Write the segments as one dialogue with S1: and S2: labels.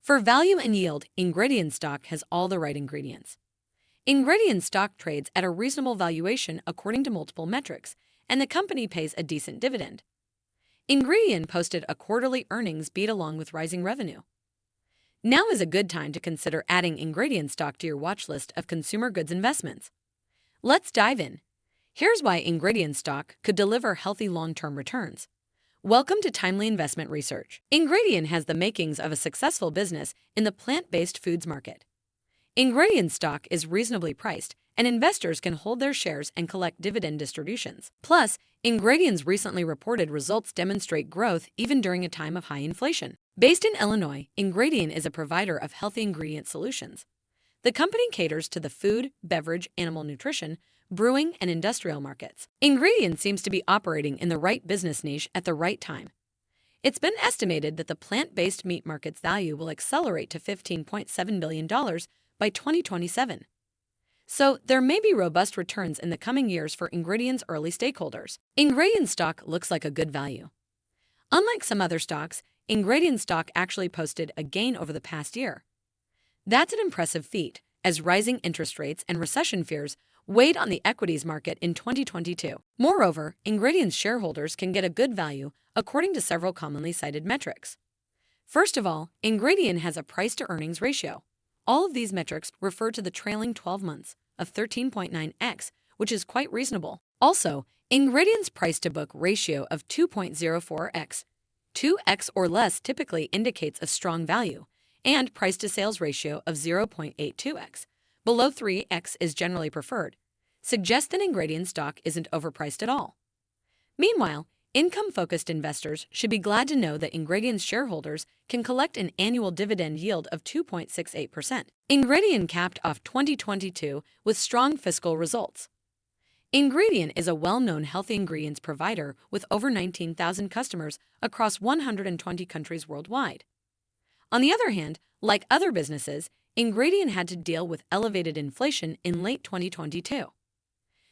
S1: For value and yield, Ingredion stock has all the right ingredients. Ingredion stock trades at a reasonable valuation according to multiple metrics, and the company pays a decent dividend. Ingredion posted a quarterly earnings beat along with rising revenue. Now is a good time to consider adding Ingredion stock to your watch list of consumer goods investments. Let's dive in. Here's why Ingredion stock could deliver healthy long-term returns. Welcome to Timely Investment Research. Ingredion has the makings of a successful business in the plant-based foods market. Ingredion stock is reasonably priced, and investors can hold their shares and collect dividend distributions. Plus, Ingredion's recently reported results demonstrate growth even during a time of high inflation. Based in Illinois, Ingredion is a provider of healthy ingredient solutions. The company caters to the food, beverage, animal nutrition, brewing, and industrial markets. Ingredion seems to be operating in the right business niche at the right time. It's been estimated that the plant-based meat market's value will accelerate to $15.7 billion by 2027. So, there may be robust returns in the coming years for Ingredion's early stakeholders. Ingredion stock looks like a good value. Unlike some other stocks, Ingredion stock actually posted a gain over the past year. That's an impressive feat, as rising interest rates and recession fears weighed on the equities market in 2022. Moreover, Ingredion's shareholders can get a good value according to several commonly cited metrics. First of all, Ingredion has a price-to-earnings ratio. All of these metrics refer to the trailing 12 months of 13.9x, which is quite reasonable. Also, Ingredion's price-to-book ratio of 2.04x, 2x or less typically indicates a strong value, and price-to-sales ratio of 0.82x, below 3x is generally preferred, suggests that Ingredion stock isn't overpriced at all. Meanwhile, income-focused investors should be glad to know that Ingredion's shareholders can collect an annual dividend yield of 2.68%. Ingredion capped off 2022 with strong fiscal results. Ingredion is a well-known healthy ingredients provider with over 19,000 customers across 120 countries worldwide. On the other hand, like other businesses, Ingredion had to deal with elevated inflation in late 2022.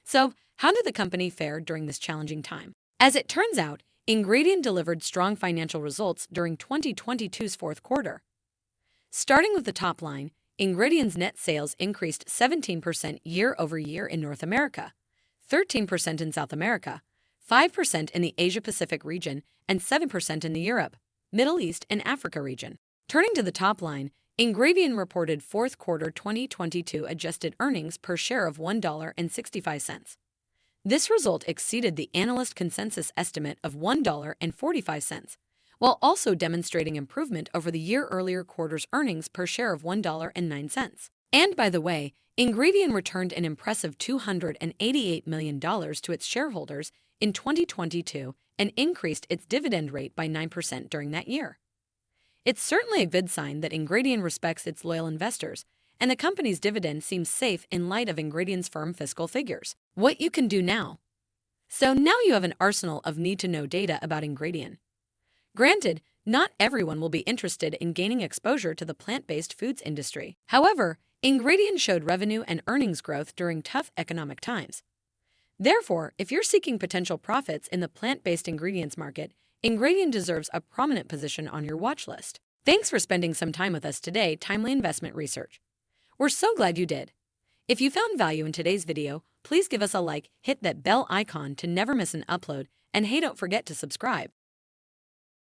S1: So, how did the company fare during this challenging time? As it turns out, Ingredion delivered strong financial results during 2022's fourth quarter. Starting with the top line, Ingredion's net sales increased 17% year-over-year in North America, 13% in South America, 5% in the Asia-Pacific region, and 7% in the Europe, Middle East, and Africa region. Turning to the top line, Ingredion reported fourth quarter 2022 adjusted earnings per share of $1.65. This result exceeded the analyst consensus estimate of $1.45, while also demonstrating improvement over the year-earlier quarter's earnings per share of $1.09. And by the way, Ingredion returned an impressive $288 million to its shareholders in 2022 and increased its dividend rate by 9% during that year. It's certainly a good sign that Ingredion respects its loyal investors, and the company's dividend seems safe in light of Ingredion's firm fiscal figures. What you can do now. So now you have an arsenal of need-to-know data about Ingredion. Granted, not everyone will be interested in gaining exposure to the plant-based foods industry. However, Ingredion showed revenue and earnings growth during tough economic times. Therefore, if you're seeking potential profits in the plant-based ingredients market, Ingredion deserves a prominent position on your watch list. Thanks for spending some time with us today, Timely Investment Research. We're so glad you did. If you found value in today's video, please give us a like, hit that bell icon to never miss an upload, and hey, don't forget to subscribe.